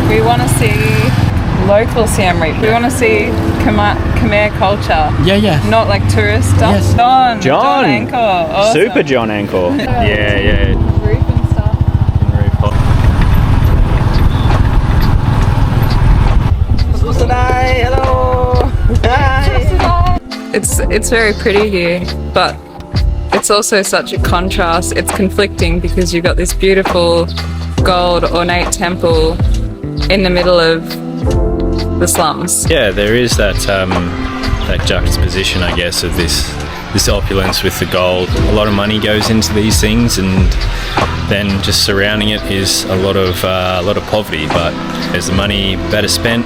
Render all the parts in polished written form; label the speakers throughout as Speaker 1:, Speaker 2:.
Speaker 1: We want to see local Siem Reap. We want to see Khmer culture.
Speaker 2: Yeah.
Speaker 1: Not like tourist stuff.
Speaker 2: Yes.
Speaker 1: John Anchor. Awesome.
Speaker 3: Super John Anchor. Yeah.
Speaker 1: Roof and stuff.
Speaker 3: Hello. Hi.
Speaker 1: It's very pretty here, but it's also such a contrast. It's conflicting because you've got this beautiful gold ornate temple in the middle of the slums.
Speaker 3: Yeah, there is that juxtaposition, I guess, of this opulence with the gold. A lot of money goes into these things, and then just surrounding it is a lot of poverty. But is the money better spent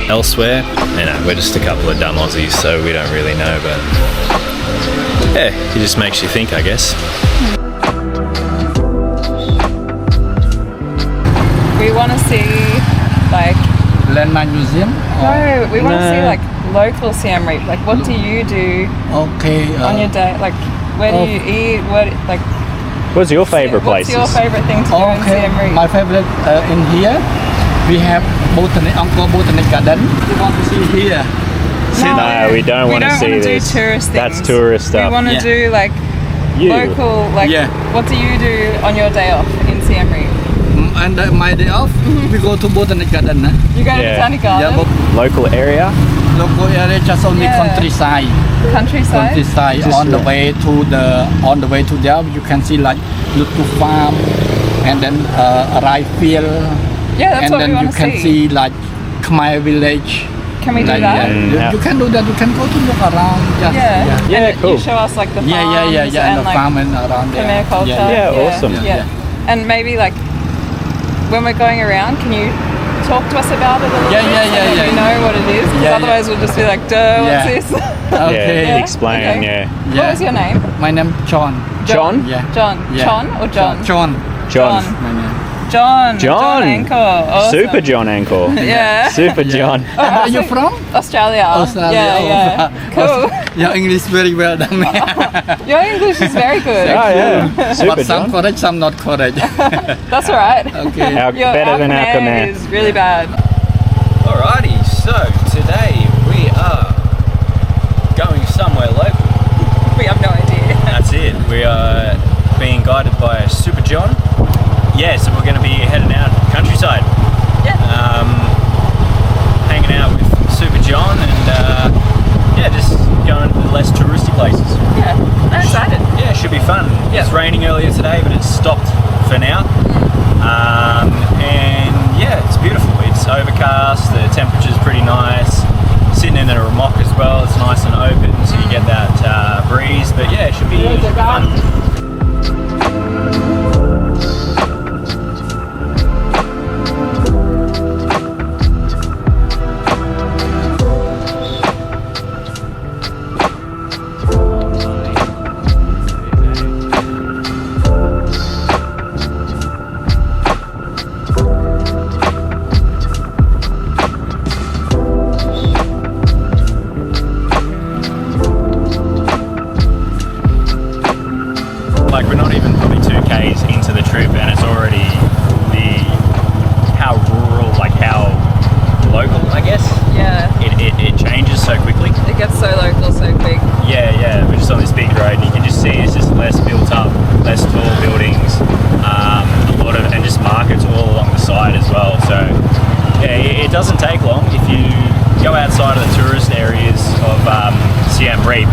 Speaker 3: elsewhere? You know, we're just a couple of dumb Aussies, so we don't really know. But yeah, it just makes you think, I guess.
Speaker 1: We want to see like
Speaker 2: Landmark Museum.
Speaker 1: no, we want to
Speaker 3: No.
Speaker 1: see like local Siem Reap. Like, what do you do
Speaker 2: Okay.
Speaker 1: on your day? Like, where do you eat? What like?
Speaker 3: What's your favourite
Speaker 1: What's
Speaker 3: places?
Speaker 1: your favourite thing to do in
Speaker 2: Okay.
Speaker 1: Siem Reap?
Speaker 2: My favorite in here, we have Botanic Garden. We want to see here.
Speaker 3: No, we don't want to see
Speaker 1: wanna
Speaker 3: this.
Speaker 1: do tourist things.
Speaker 3: That's tourist stuff.
Speaker 1: We want to
Speaker 2: Yeah.
Speaker 1: do like
Speaker 3: You.
Speaker 1: local. Like,
Speaker 2: Yeah.
Speaker 1: what do you do on your day off in Siem Reap?
Speaker 2: And my day off, we go to Botanic Garden.
Speaker 1: You go to
Speaker 3: Yeah.
Speaker 1: Botanic Garden,
Speaker 3: Local area?
Speaker 2: Local area, just only
Speaker 1: Yeah.
Speaker 2: countryside.
Speaker 1: countryside.
Speaker 2: Countryside. On the way to there, you can see like little farm, and then a rice field,
Speaker 1: Yeah, that's
Speaker 2: and
Speaker 1: what we
Speaker 2: then
Speaker 1: want
Speaker 2: you
Speaker 1: to
Speaker 2: can see like Khmer village.
Speaker 1: Can we do
Speaker 2: Like,
Speaker 1: that?
Speaker 2: yeah, you can do that. You can go to look around. Just,
Speaker 1: Yeah.
Speaker 3: Yeah,
Speaker 1: And
Speaker 3: cool.
Speaker 1: You show us like the farms
Speaker 2: yeah, and
Speaker 1: and
Speaker 2: the
Speaker 1: like
Speaker 2: farm and around there.
Speaker 1: Khmer culture.
Speaker 3: Yeah, awesome.
Speaker 1: Yeah. And maybe like when we're going around, can you talk to us about it a little
Speaker 2: Yeah,
Speaker 1: bit?
Speaker 2: yeah,
Speaker 1: so
Speaker 2: yeah,
Speaker 1: that
Speaker 2: yeah.
Speaker 1: we know what it is. 'Cause
Speaker 2: Yeah,
Speaker 1: otherwise we'll just be like, duh, what's
Speaker 2: Yeah.
Speaker 1: this?
Speaker 2: Okay.
Speaker 3: Yeah, explain,
Speaker 1: Okay.
Speaker 3: yeah.
Speaker 1: What was your name?
Speaker 2: My name John.
Speaker 3: John?
Speaker 2: Yeah.
Speaker 1: John.
Speaker 2: Yeah.
Speaker 1: John or John?
Speaker 2: John.
Speaker 3: John.
Speaker 2: My name.
Speaker 1: John Anchor. Awesome.
Speaker 3: Super John Anchor.
Speaker 1: Yeah.
Speaker 3: Super John.
Speaker 2: Where are you from?
Speaker 1: Australia.
Speaker 2: Australia.
Speaker 1: Yeah. Cool.
Speaker 2: Your English very well done.
Speaker 1: Your English is very good.
Speaker 3: Oh, yeah. Super
Speaker 2: But some
Speaker 3: John.
Speaker 2: correct, some not correct.
Speaker 1: That's all right.
Speaker 2: Okay.
Speaker 3: Better than our
Speaker 1: Khmer
Speaker 3: Khmer.
Speaker 1: is really bad.
Speaker 3: Alrighty, so today we are going somewhere local.
Speaker 1: We have no idea.
Speaker 3: That's it. We are being guided by Super John. Yeah, so we're going to be heading out countryside.
Speaker 1: Yeah.
Speaker 3: Hanging out with Super John and just going to less touristy places.
Speaker 1: Yeah. I'm excited.
Speaker 3: Yeah, it should be fun.
Speaker 1: Yeah.
Speaker 3: It's raining earlier today, but it's stopped for now. And yeah, it's beautiful. It's overcast, the temperature's pretty nice. Sitting in a rock as well, it's nice and open, so you get that breeze. But yeah, it should be fun. Like, we're not even probably 2Ks into the trip and it's already how rural, like how local, I guess.
Speaker 1: Yeah.
Speaker 3: It changes so quickly.
Speaker 1: It gets so local so quick.
Speaker 3: Yeah, we're just on this big road and you can just see it's just less built up, less tall buildings, a lot of, and just markets all along the side as well. So yeah, it doesn't take long if you go outside of the tourist areas of Siem Reap.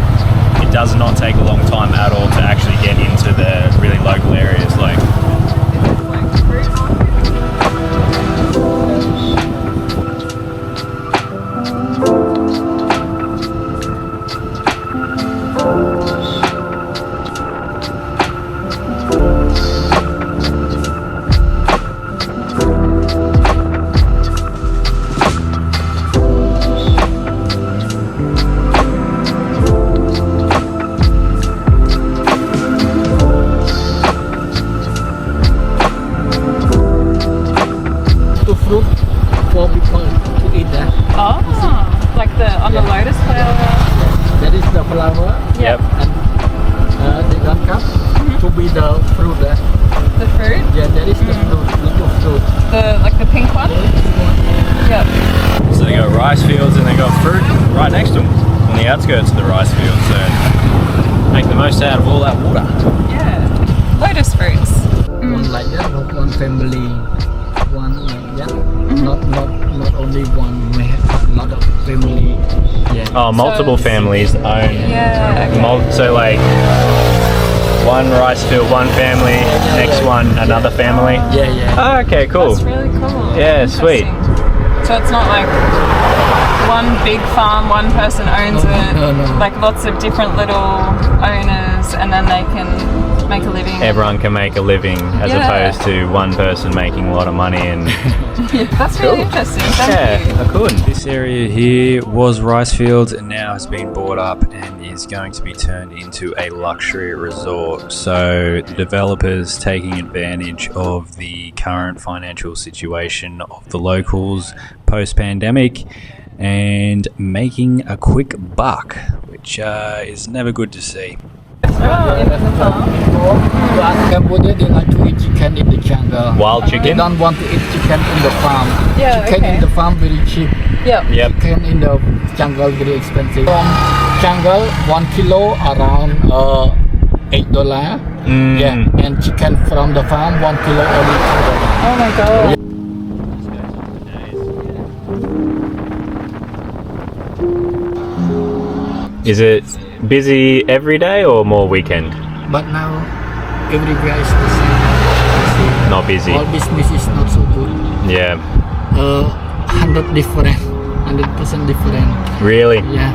Speaker 3: It does not take a long time at all to actually get into the really local areas. Like,
Speaker 2: Fruit for people to eat that.
Speaker 1: Oh, like on the lotus flower.
Speaker 2: That is the flower.
Speaker 3: yep.
Speaker 2: And they don't come to to be the fruit.
Speaker 1: The fruit?
Speaker 2: Yeah, there is the fruit, little fruit.
Speaker 1: Like the pink one? Yep.
Speaker 3: So they got rice fields and they got fruit right next to them on the outskirts of the rice fields. So make the most out of all that water.
Speaker 1: Yeah. Lotus fruits.
Speaker 2: One like that, not one family, one like that. Not only one. We have a lot of family. Yeah.
Speaker 3: Oh, multiple families own.
Speaker 1: Yeah. Okay.
Speaker 3: So like one rice field, one family, next one another family.
Speaker 2: Yeah.
Speaker 3: Oh, okay, cool.
Speaker 1: That's really cool.
Speaker 3: Yeah, sweet.
Speaker 1: So it's not like one big farm, one person owns it.
Speaker 2: No.
Speaker 1: Like lots of different little owners, and then they can make a living.
Speaker 3: Everyone can make a living as
Speaker 1: Yeah.
Speaker 3: opposed to one person making a lot of money and
Speaker 1: That's really interesting. Thank you.
Speaker 3: cool.
Speaker 4: This area here was rice fields and now has been bought up and is going to be turned into a luxury resort. So the developers taking advantage of the current financial situation of the locals post-pandemic and making a quick buck, which is never good to see.
Speaker 2: Cambodia, they like to eat chicken in the jungle.
Speaker 3: Wild
Speaker 2: They
Speaker 3: chicken.
Speaker 2: don't want to eat chicken in the farm.
Speaker 1: Yeah,
Speaker 2: Chicken
Speaker 1: okay.
Speaker 2: in the farm very cheap.
Speaker 1: Yep.
Speaker 3: Yep.
Speaker 2: Chicken in the jungle very expensive. From jungle, 1 kilo around $8. Yeah, and chicken from the farm, 1 kilo only $2.
Speaker 1: Oh my god.
Speaker 3: Is it busy every day or more weekend?
Speaker 2: But now everywhere is the same.
Speaker 3: Not busy.
Speaker 2: All business is not so good.
Speaker 3: Yeah.
Speaker 2: 100% different.
Speaker 3: Really?
Speaker 2: Yeah,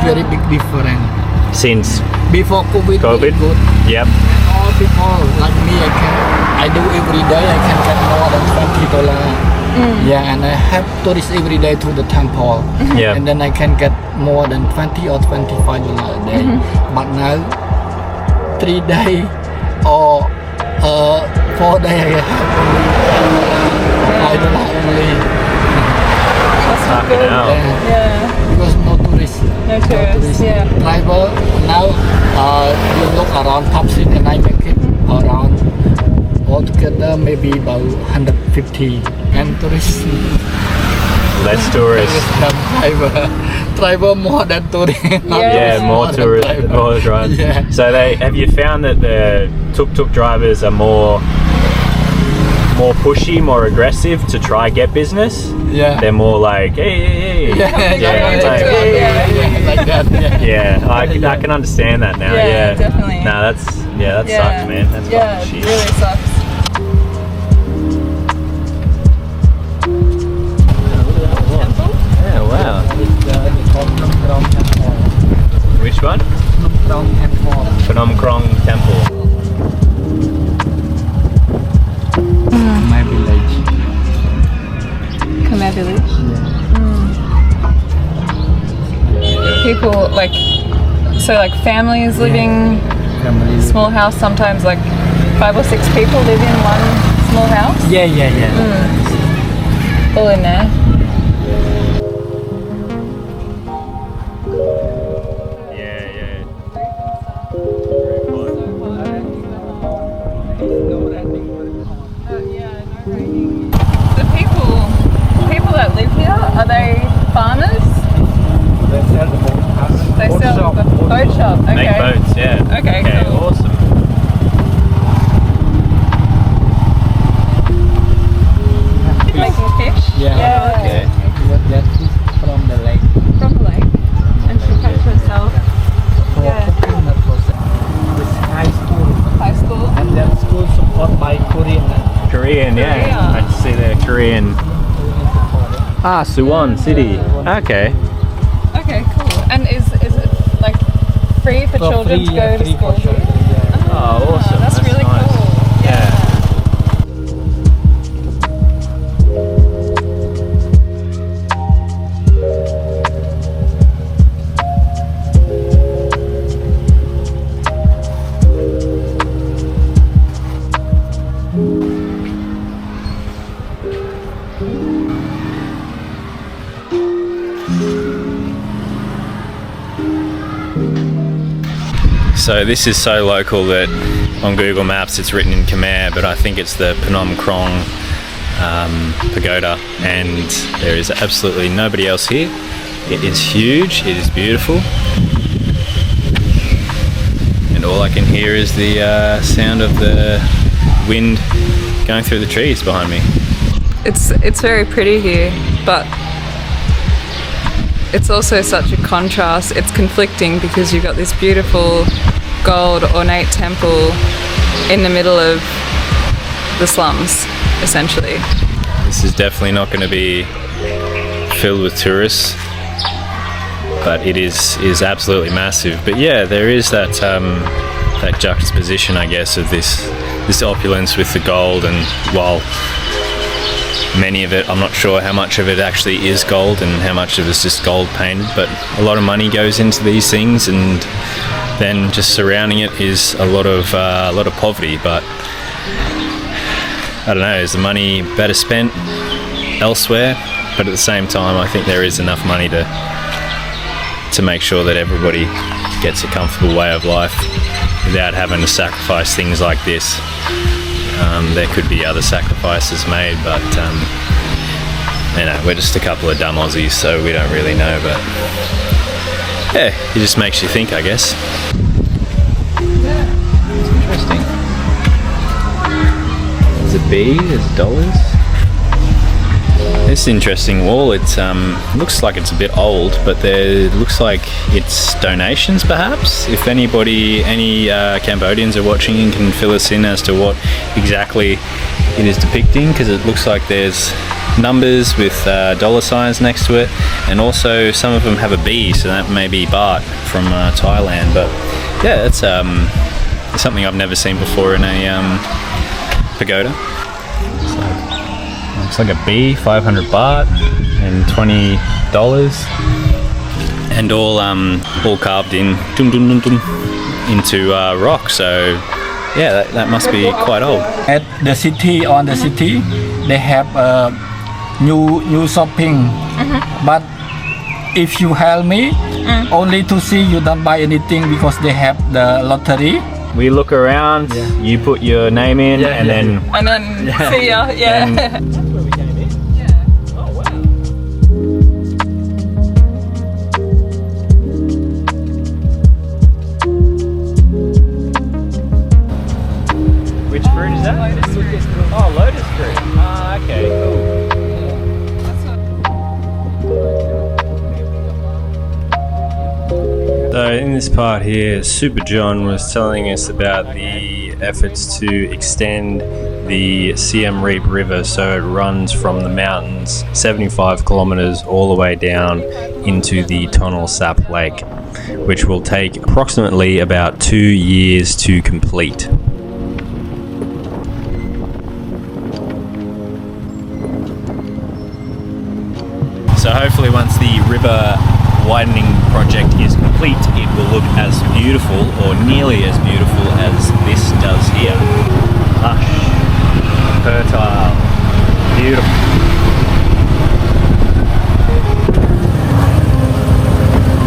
Speaker 2: very big difference.
Speaker 3: Since
Speaker 2: Before COVID,
Speaker 3: COVID?
Speaker 2: very good.
Speaker 3: Yep.
Speaker 2: All people like me, I do every day. I can get more than $20. Yeah, and I have tourists every day to the temple.
Speaker 3: Yeah.
Speaker 2: And then I can get more than $20 or $25 a day. But now, 3 days or 4 days, I have only $5 only.
Speaker 1: That's not
Speaker 3: Fucking
Speaker 1: good.
Speaker 3: hell.
Speaker 1: Yeah.
Speaker 2: Because no tourists.
Speaker 1: No tourists. Yeah.
Speaker 2: Driver now, you look around top street and I make it around altogether maybe about 150 and tourists.
Speaker 3: Less tourists.
Speaker 2: Driver more than tourists.
Speaker 3: Yeah, more tourists, more drivers.
Speaker 2: Yeah.
Speaker 3: So have you found that the tuk-tuk drivers are more pushy, more aggressive to try get business?
Speaker 2: Yeah.
Speaker 3: They're more like, hey.
Speaker 2: Yeah,
Speaker 3: it's like,
Speaker 2: like that. Yeah.
Speaker 3: I can understand that now.
Speaker 1: Yeah,
Speaker 3: Yeah,
Speaker 1: definitely.
Speaker 3: No, that sucks, man. That's
Speaker 1: Yeah,
Speaker 3: fucking
Speaker 1: it
Speaker 3: shit.
Speaker 1: really sucks.
Speaker 3: Yeah, wow.
Speaker 2: It's called Phnom Krong Temple.
Speaker 3: Which one?
Speaker 2: Phnom Krong Temple.
Speaker 3: Phnom Krong Temple.
Speaker 2: My village.
Speaker 1: Khmer village. People like families living
Speaker 2: Family.
Speaker 1: small house. Sometimes like 5 or 6 people live in one small house.
Speaker 2: Yeah.
Speaker 1: All in there.
Speaker 3: Yeah.
Speaker 1: The people that live here, are they farmers?
Speaker 2: They sell the boat.
Speaker 1: They sell the boat shop. Okay.
Speaker 3: Make boats, yeah.
Speaker 1: Okay, cool.
Speaker 3: Awesome.
Speaker 1: Making fish.
Speaker 2: Yeah.
Speaker 3: Okay.
Speaker 2: But that is from the lake.
Speaker 1: From the lake. And she catch herself.
Speaker 2: For
Speaker 1: Yeah.
Speaker 2: cooking that process. This high school.
Speaker 1: High school.
Speaker 2: And then school support by Korean.
Speaker 3: Korean, yeah.
Speaker 1: Korea.
Speaker 3: I just see the Korean. Ah, Suwon City. Okay.
Speaker 1: Okay, cool. And is it like free for children to go to school here?
Speaker 3: Oh, awesome.
Speaker 1: That's really
Speaker 3: nice.
Speaker 1: cool.
Speaker 3: Yeah. So this is so local that on Google Maps it's written in Khmer, but I think it's the Phnom Krong pagoda, and there is absolutely nobody else here. It is huge, it is beautiful, and all I can hear is the sound of the wind going through the trees behind me.
Speaker 1: It's very pretty here, but it's also such a contrast. It's conflicting because you've got this beautiful gold ornate temple in the middle of the slums, essentially.
Speaker 3: This is definitely not going to be filled with tourists, but it is absolutely massive. But yeah, there is that that juxtaposition, I guess, of this opulence with the gold, and while many of it, I'm not sure how much of it actually is gold and how much of it's just gold painted, but a lot of money goes into these things, and then just surrounding it is a lot of poverty. But I don't know, is the money better spent elsewhere? But at the same time, I think there is enough money to make sure that everybody gets a comfortable way of life without having to sacrifice things like this. There could be other sacrifices made, but you know, we're just a couple of dumb Aussies, so we don't really know. But yeah, it just makes you think, I guess. Yeah, it's interesting. There's a B, there's dollars. This interesting wall, it looks like it's a bit old, but it looks like it's donations perhaps. If any Cambodians are watching and can fill us in as to what exactly it is depicting, because it looks like there's numbers with dollar signs next to it, and also some of them have a B, so that may be baht from Thailand. But yeah, that's something I've never seen before in a pagoda. Looks like a B, 500 baht and $20, and all carved in into rock. So yeah, that must be quite old.
Speaker 2: At the city, they have new shopping. But if you help me, only to see, you don't buy anything because they have the lottery.
Speaker 3: We look around, you put your name in, and then
Speaker 1: see ya. Yeah.
Speaker 3: Which fruit is that? Oh, lotus fruit. Ah, okay, cool.
Speaker 4: So in this part here, Super John was telling us about the efforts to extend the Siem Reap River, so it runs from the mountains 75 kilometers all the way down into the Tonle Sap Lake, which will take approximately about 2 years to complete.
Speaker 3: So hopefully once the river widening project is complete, it will look as beautiful, or nearly as beautiful, as this does here. Lush, fertile, beautiful.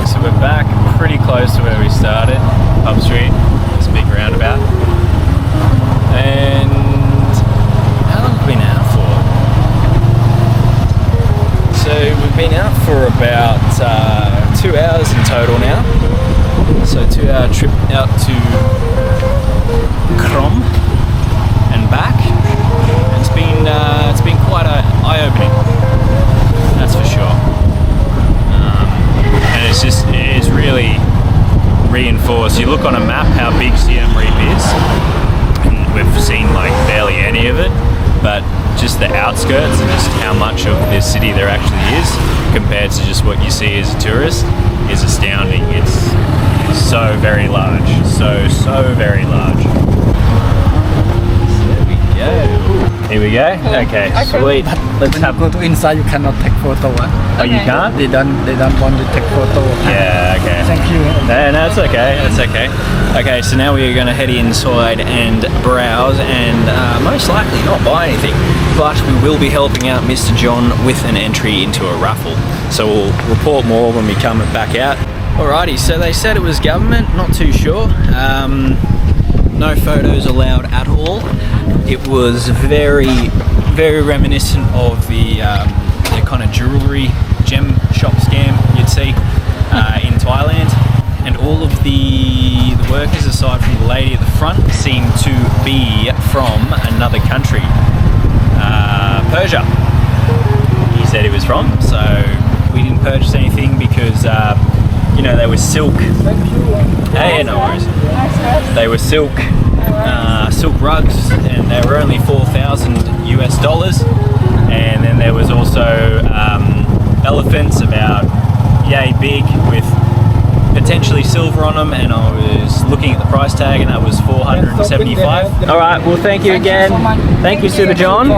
Speaker 3: So we're back pretty close to where we started, Pub Street, this big roundabout. And how long have we been out for? So we've been out for about 2 hours in total now. So 2-hour trip out to Krom and back. It's been quite eye-opening, that's for sure. And it's really reinforced. You look on a map how big Siem Reap is, and we've seen like barely any of it, but just the outskirts and just how much of this city there actually is compared to just what you see as a tourist is astounding. It's so very large, so very large. Here we go. Okay, sweet.
Speaker 2: Let's go to inside. You cannot take photo.
Speaker 3: Oh, you can't?
Speaker 2: They don't want to take photo.
Speaker 3: Yeah. Okay.
Speaker 2: Thank you.
Speaker 3: No, it's okay. That's okay. Okay, so now we are going to head inside and browse, and most likely not buy anything, but we will be helping out Mr. John with an entry into a raffle. So we'll report more when we come back out.
Speaker 4: Alrighty, so they said it was government, not too sure. No photos allowed at all. It was very, very reminiscent of the kind of jewellery gem shop scam you'd see in Thailand. And all of the workers, aside from the lady at the front, seem to be from another country. Persia, he said he was from, so we didn't purchase anything because you know, they were silk. Hey, no worries. They were silk rugs, and they were only $4,000 US. And then there was also elephants about yay big with potentially silver on them, and I was looking at the price tag, and that was $475. All right, well, thank you again. Thank you, Super John.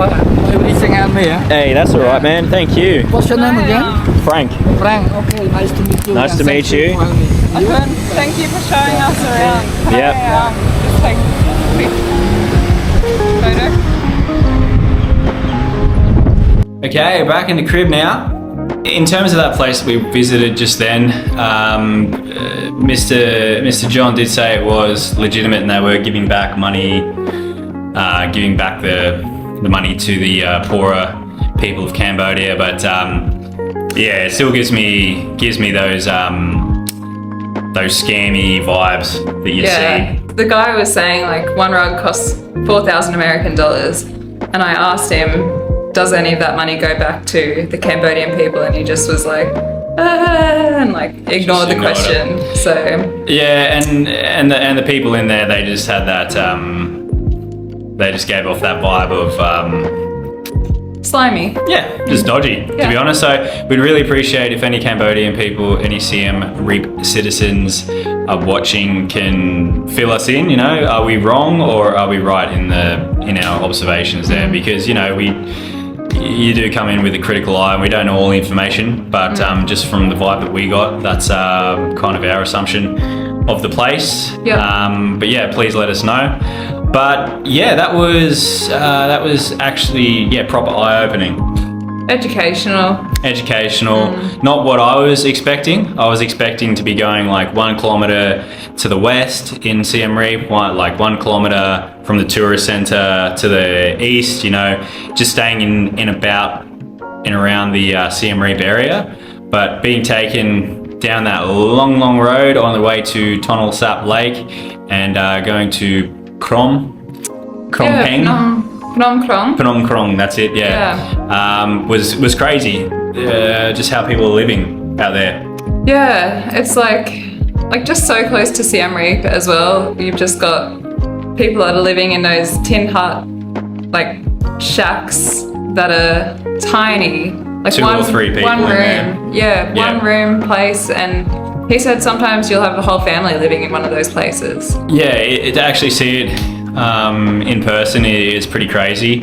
Speaker 4: Hey, that's all right, man. Thank you.
Speaker 2: What's your name again?
Speaker 4: Frank.
Speaker 2: Frank. Okay, nice to meet you.
Speaker 4: Nice to meet you.
Speaker 1: Thank you for showing us around.
Speaker 4: Yep.
Speaker 1: Just take a quick photo.
Speaker 3: Okay, back in the crib now. In terms of that place we visited just then, Mr. John did say it was legitimate and they were giving back money, giving back the money to the poorer people of Cambodia. But yeah, it still gives me those scammy vibes that you see.
Speaker 1: The guy was saying like one rug costs 4,000 American dollars, and I asked him, does any of that money go back to the Cambodian people? And he just was like, and like ignored the question. So
Speaker 3: yeah, and the people in there, they just had that they just gave off that vibe of
Speaker 1: slimy.
Speaker 3: Yeah, just dodgy, to be honest. So we'd really appreciate if any Cambodian people, any Siem Reap citizens are watching, can fill us in. You know, are we wrong or are we right in our observations there? Because you know you do come in with a critical eye, and we don't know all the information, but just from the vibe that we got, that's kind of our assumption of the place. But yeah, please let us know. But yeah, that was actually proper eye-opening.
Speaker 1: Educational.
Speaker 3: Not what I was expecting. I was expecting to be going like 1 kilometre to the west in Siem Reap, like 1 kilometre from the tourist centre to the east, you know, just staying in around the Siem Reap area. But being taken down that long road on the way to Tonle Sap Lake and going to Phnom Krong, that's it, was crazy, just how people are living out there.
Speaker 1: Yeah, it's like just so close to Siem Reap as well. You've just got people that are living in those tin hut like shacks that are tiny, like
Speaker 3: 2 or 3 people
Speaker 1: one
Speaker 3: room.
Speaker 1: One room place. And he said sometimes you'll have a whole family living in one of those places. Yeah,
Speaker 3: to actually see it in person is pretty crazy.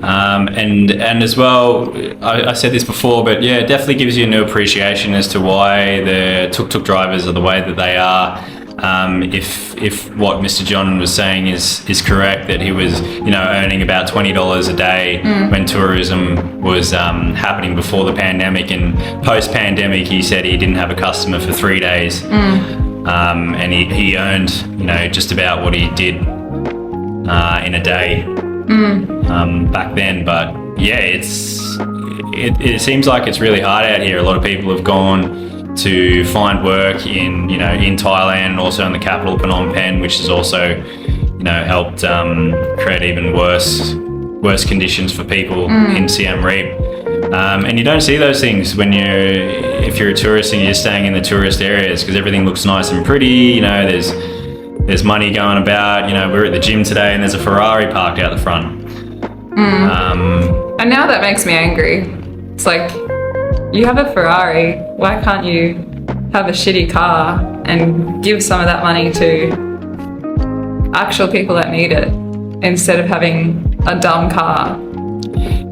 Speaker 3: And as well, I said this before, but yeah, it definitely gives you a new appreciation as to why the Tuk Tuk drivers are the way that they are. If what Mr. John was saying is correct, that he was, you know, earning about $20 a day when tourism was happening before the pandemic, and post-pandemic he said he didn't have a customer for 3 days. And he earned, you know, just about what he did in a day back then. But yeah, it seems like it's really hard out here. A lot of people have gone to find work in Thailand, and also in the capital Phnom Penh, which has also, you know, helped create even worse conditions for people in Siem Reap. And you don't see those things if you're a tourist and you're staying in the tourist areas, because everything looks nice and pretty. You know, there's money going about. You know, we're at the gym today and there's a Ferrari parked out the front.
Speaker 1: And now that makes me angry. It's like, you have a Ferrari, why can't you have a shitty car and give some of that money to actual people that need it, instead of having a dumb car?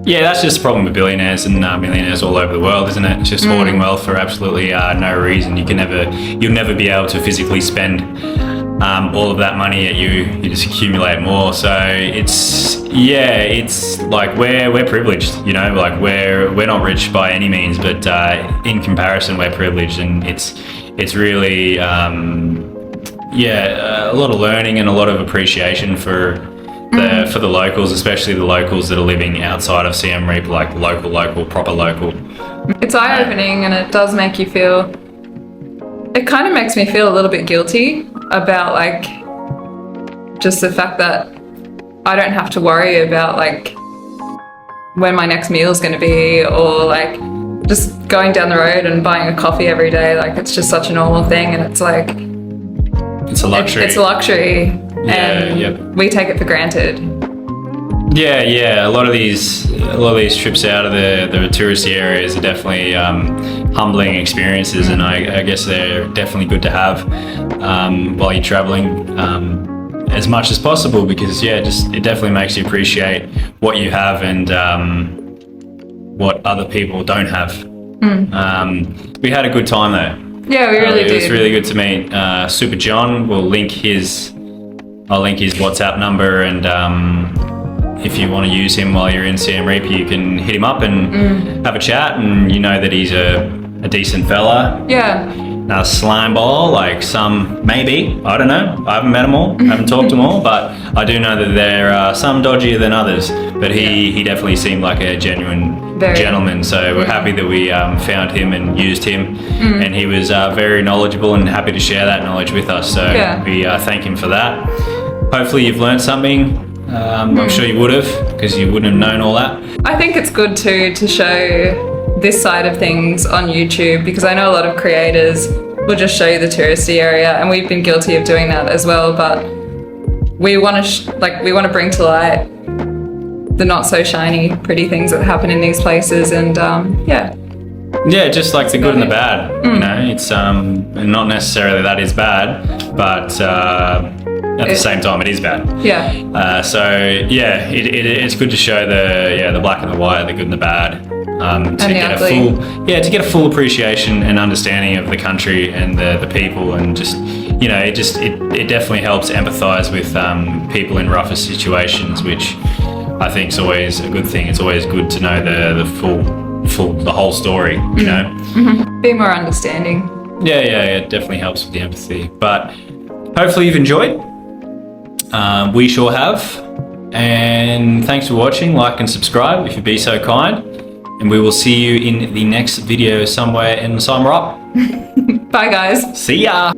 Speaker 3: Yeah, that's just a problem with billionaires and millionaires all over the world, isn't it? It's just hoarding wealth for absolutely no reason. You'll never be able to physically spend all of that money at you just accumulate more. So it's like we're privileged, you know, like we're not rich by any means, but in comparison we're privileged, and it's really a lot of learning and a lot of appreciation for the locals, especially the locals that are living outside of Siem Reap, like local, proper local.
Speaker 1: It's eye-opening, and it does make you feel. It kind of makes me feel a little bit guilty about like just the fact that I don't have to worry about like when my next meal is going to be, or like just going down the road and buying a coffee every day. Like it's just such a normal thing, and it's like
Speaker 3: it's a luxury.
Speaker 1: It's a luxury, and we take it for granted.
Speaker 3: Yeah. A lot of these trips out of the touristy areas are definitely humbling experiences, and I guess they're definitely good to have while you're traveling as much as possible, because it definitely makes you appreciate what you have and what other people don't have. We had a good time though.
Speaker 1: Yeah, we really did.
Speaker 3: It was really good to meet Super John. I'll link his WhatsApp number, and if you want to use him while you're in Siem Reap, you can hit him up and have a chat, and you know that he's a decent fella.
Speaker 1: Yeah.
Speaker 3: Not a slime ball like some, maybe, I don't know. I haven't met them all, haven't talked to them all, but I do know that there are some dodgier than others. But he definitely seemed like a genuine gentleman, so we're happy that we found him and used him. And he was very knowledgeable and happy to share that knowledge with us, so we thank him for that. Hopefully you've learned something. I'm sure you would have, because you wouldn't have known all that.
Speaker 1: I think it's good too to show this side of things on YouTube, because I know a lot of creators will just show you the touristy area, and we've been guilty of doing that as well, but we want to bring to light the not so shiny pretty things that happen in these places, and
Speaker 3: just like the good and the bad, you know. It's not necessarily that is bad, but at the same time it is bad. It's good to show the black and the white, the good and the bad, to get a full appreciation and understanding of the country and the people, and just, you know, it definitely helps empathize with people in rougher situations, which I think is always a good thing. It's always good to know the whole story, you know.
Speaker 1: Be more understanding.
Speaker 3: It definitely helps with the empathy. But hopefully you've enjoyed. We sure have. And thanks for watching. Like and subscribe if you'd be so kind. And we will see you in the next video somewhere in Siem Reap.
Speaker 1: Bye guys.
Speaker 3: See ya.